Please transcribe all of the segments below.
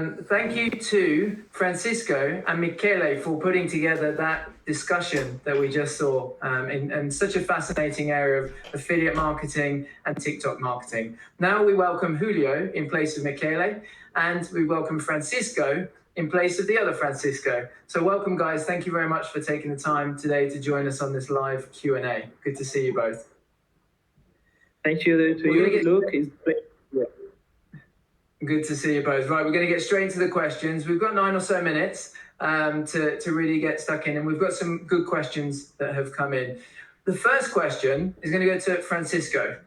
Thank you to Francisco and Michele for putting together that discussion that we just saw in such a fascinating area of affiliate marketing and TikTok marketing. Now we welcome Julio in place of Michele, and we welcome Francisco in place of the other Francisco. So welcome, guys. Thank you very much for taking the time today to join us on this live Q&A. Good to see you both. Thank you to you, Luke. Good to see you both. Right, we're going to get straight into the questions. We've got 9 or so minutes to really get stuck in, and we've got some good questions that have come in. The first question is going to go to Francisco.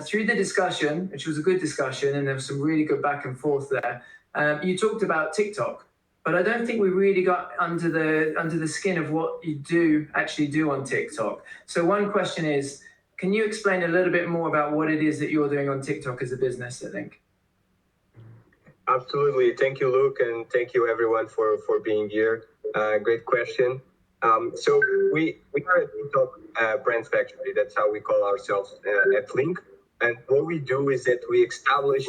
Through the discussion, which was a good discussion, and there was some really good back and forth there, you talked about TikTok, but I don't think we really got under the skin of what you actually do on TikTok. So one question is, can you explain a little bit more about what it is that you're doing on TikTok as a business, I think? Absolutely. Thank you, Luke, and thank you everyone for being here. Great question. So we are a TikTok brand factory. That's how we call ourselves at Link. And what we do is that we establish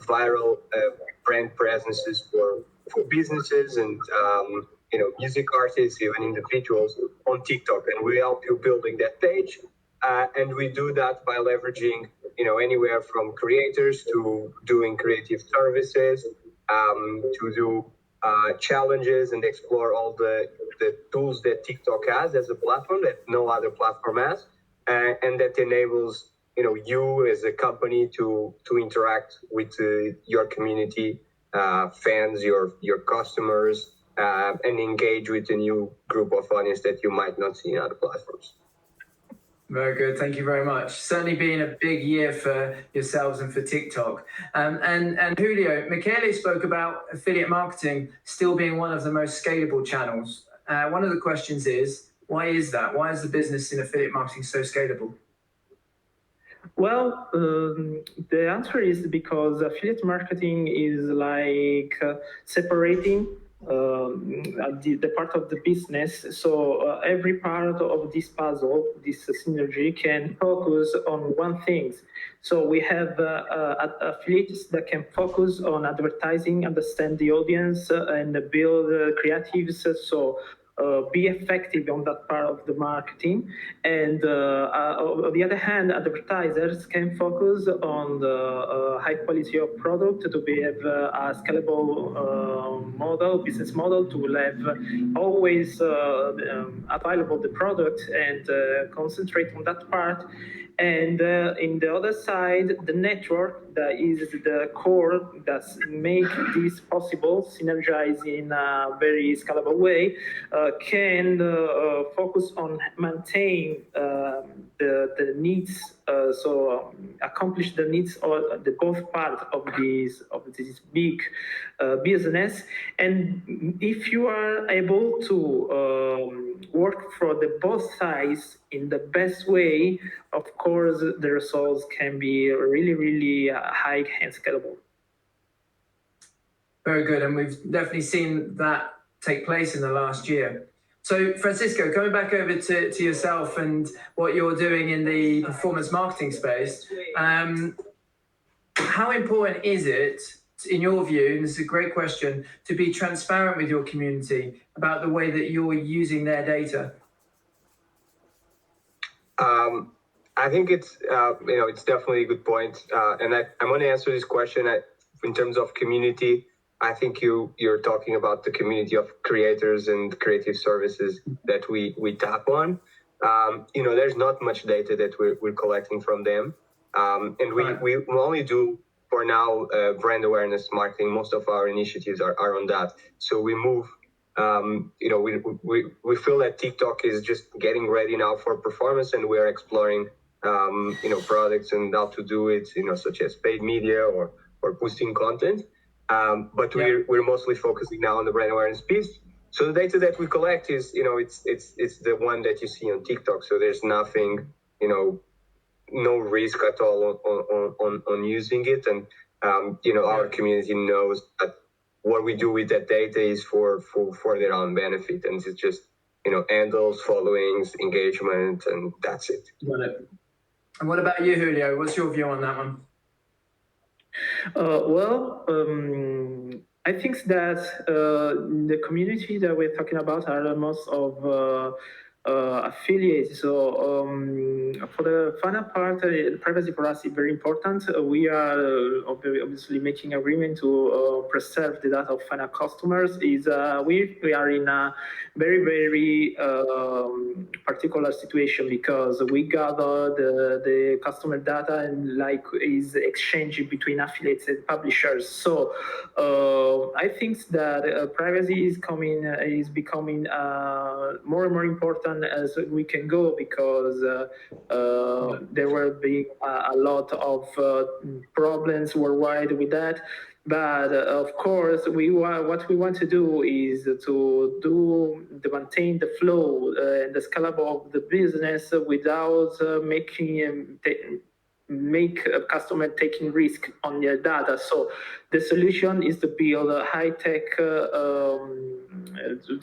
viral brand presences for businesses and music artists, even individuals on TikTok. And we help you building that page. And we do that by leveraging anywhere from creators to doing creative services, to do challenges and explore all the tools that TikTok has as a platform that no other platform has, and that enables you as a company to interact with your community, fans, your customers, and engage with a new group of audience that you might not see in other platforms. Very good. Thank you very much. Certainly been a big year for yourselves and for TikTok. And Julio, Michele spoke about affiliate marketing still being one of the most scalable channels. One of the questions is, why is that? Why is the business in affiliate marketing so scalable? Well, the answer is because affiliate marketing is like separating the part of the business. So every part of this puzzle, this synergy, can focus on one thing. So we have affiliates that can focus on advertising, understand the audience, and build creatives. So be effective on that part of the marketing. And on the other hand, advertisers can focus on the high quality of product to have a scalable business model, to have always available the product and concentrate on that part. And in the other side, the network that is the core that make this possible, synergize in a very scalable way, can focus on maintain the needs, so accomplish the needs of the both part of this big business. And if you are able to work for the both sides in the best way, of course, the results can be really, really high and scalable. Very good. And we've definitely seen that take place in the last year. So Francisco, going back over to yourself and what you're doing in the performance marketing space, how important is it, in your view, and this is a great question, to be transparent with your community about the way that you're using their data? I think it's it's definitely a good point, and I'm going to answer this question in terms of community. I think you're talking about the community of creators and creative services that we tap on. There's not much data that we're collecting from them, and we only do for now brand awareness marketing. Most of our initiatives are on that. So we move. We feel that TikTok is just getting ready now for performance, and we are exploring products and how to do it, such as paid media or boosting content. But we're mostly focusing now on the brand awareness piece. So the data that we collect is, it's the one that you see on TikTok. So there's nothing, no risk at all on using it. And, our community knows that what we do with that data is for their own benefit. And it's just, handles, followings, engagement, and that's it. Got it. And what about you, Julio? What's your view on that one? I think that the community that we're talking about are most of affiliates. So for the final part, privacy for us is very important. We are obviously making agreement to preserve the data of final customers. We are in a very particular situation because we gather the customer data and like is exchanging between affiliates and publishers. So I think that privacy is becoming more and more important as we can go because there will be a lot of problems worldwide with that. But of course, what we want to do is to maintain the flow and the scalable of the business without make a customer taking risk on their data. So the solution is to build a high-tech, to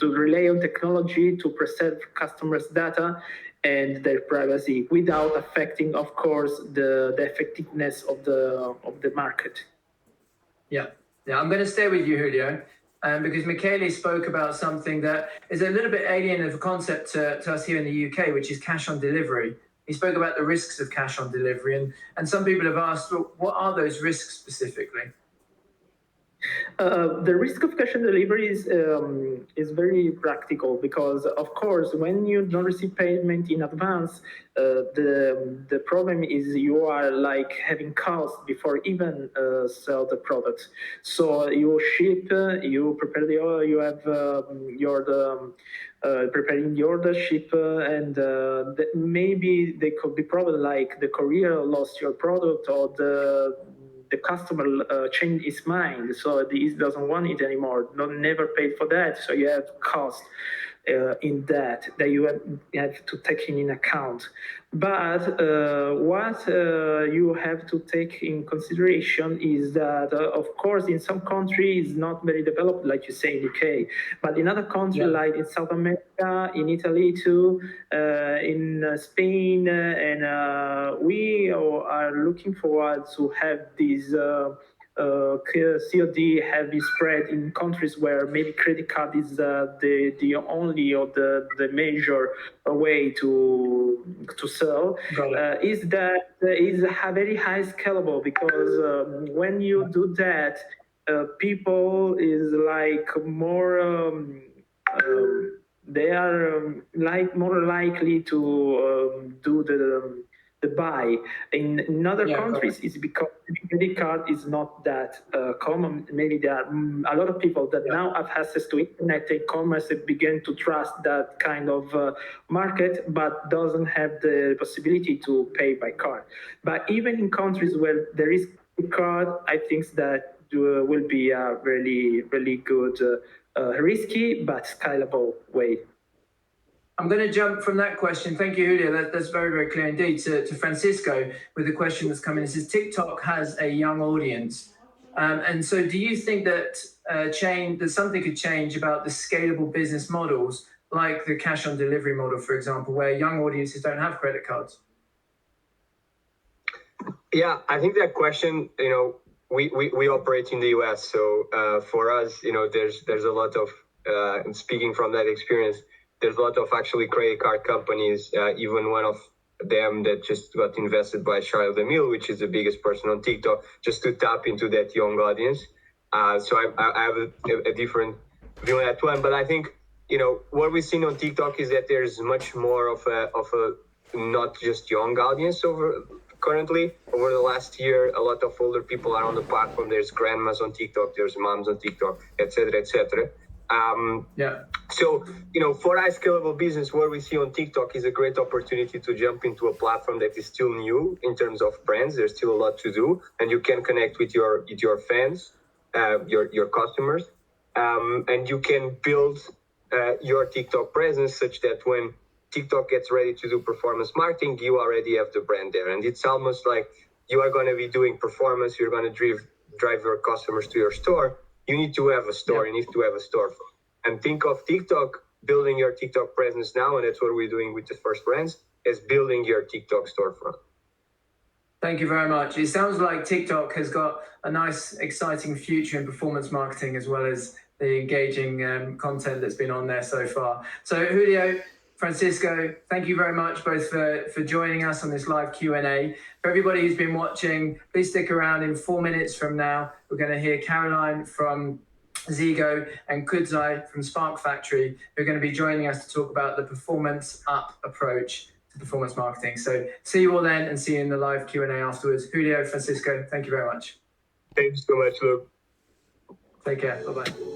rely on technology to preserve customers' data and their privacy without affecting, of course, the effectiveness of the market. Yeah, I'm going to stay with you, Julio, because Michele spoke about something that is a little bit alien of a concept to us here in the UK, which is cash on delivery. He spoke about the risks of cash on delivery, and some people have asked, well, what are those risks specifically? The risk of cash on delivery is very practical because, of course, when you don't receive payment in advance, the problem is you are like having costs before even sell the product. So you ship, you prepare the order, you have preparing the order, ship, and maybe there could be problem like the courier lost your product or the customer changed his mind, so he doesn't want it anymore. Never paid for that, so you have cost in that you have to take in account. But what you have to take in consideration is that, of course, in some countries not very developed, like you say in UK, but in other countries like in South America, in Italy too, in Spain, and we are looking forward to have these COD heavy spread in countries where maybe credit card is the only or the major way to sell. Is that is very high scalable because when you do that, people is like more. They are like more likely to do the buy. In other countries, it's because credit card is not that common. Maybe there are a lot of people that now have access to internet and commerce and begin to trust that kind of market, but doesn't have the possibility to pay by card. But even in countries where there is card, I think that will be a really good, risky but scalable way. I'm going to jump from that question. Thank you, Julio. That's very clear indeed. To Francisco with the question that's coming. It says TikTok has a young audience, and so do you think that that something could change about the scalable business models, like the cash on delivery model, for example, where young audiences don't have credit cards? Yeah, I think that question, we operate in the US, so for us, there's a lot of speaking from that experience. There's a lot of actually credit card companies, even one of them that just got invested by Limitl3ss, which is the biggest person on TikTok, just to tap into that young audience. So I have a different view on that one. But I think, what we've seen on TikTok is that there's much more of a not just young audience currently. Over the last year, a lot of older people are on the platform. There's grandmas on TikTok, there's moms on TikTok, etc., etc. So, for our scalable business, what we see on TikTok is a great opportunity to jump into a platform that is still new in terms of brands. There's still a lot to do, and you can connect with your fans, your customers, and you can build your TikTok presence such that when TikTok gets ready to do performance marketing, you already have the brand there. And it's almost like you are going to be doing performance, you're going to drive your customers to your store. You need to have a store, you need to have a storefront. And think of TikTok, building your TikTok presence now, and that's what we're doing with the first brands, is building your TikTok storefront. Thank you very much. It sounds like TikTok has got a nice, exciting future in performance marketing, as well as the engaging content that's been on there so far. So Julio, Francisco, thank you very much both for joining us on this live Q&A. For everybody who's been watching, please stick around. In 4 minutes from now, we're going to hear Caroline from Zigo and Kudzai from Spark Factory, who are going to be joining us to talk about the performance up approach to performance marketing. So see you all then, and see you in the live Q&A afterwards. Julio, Francisco, thank you very much. Thanks so much, Luke. Take care. Bye-bye.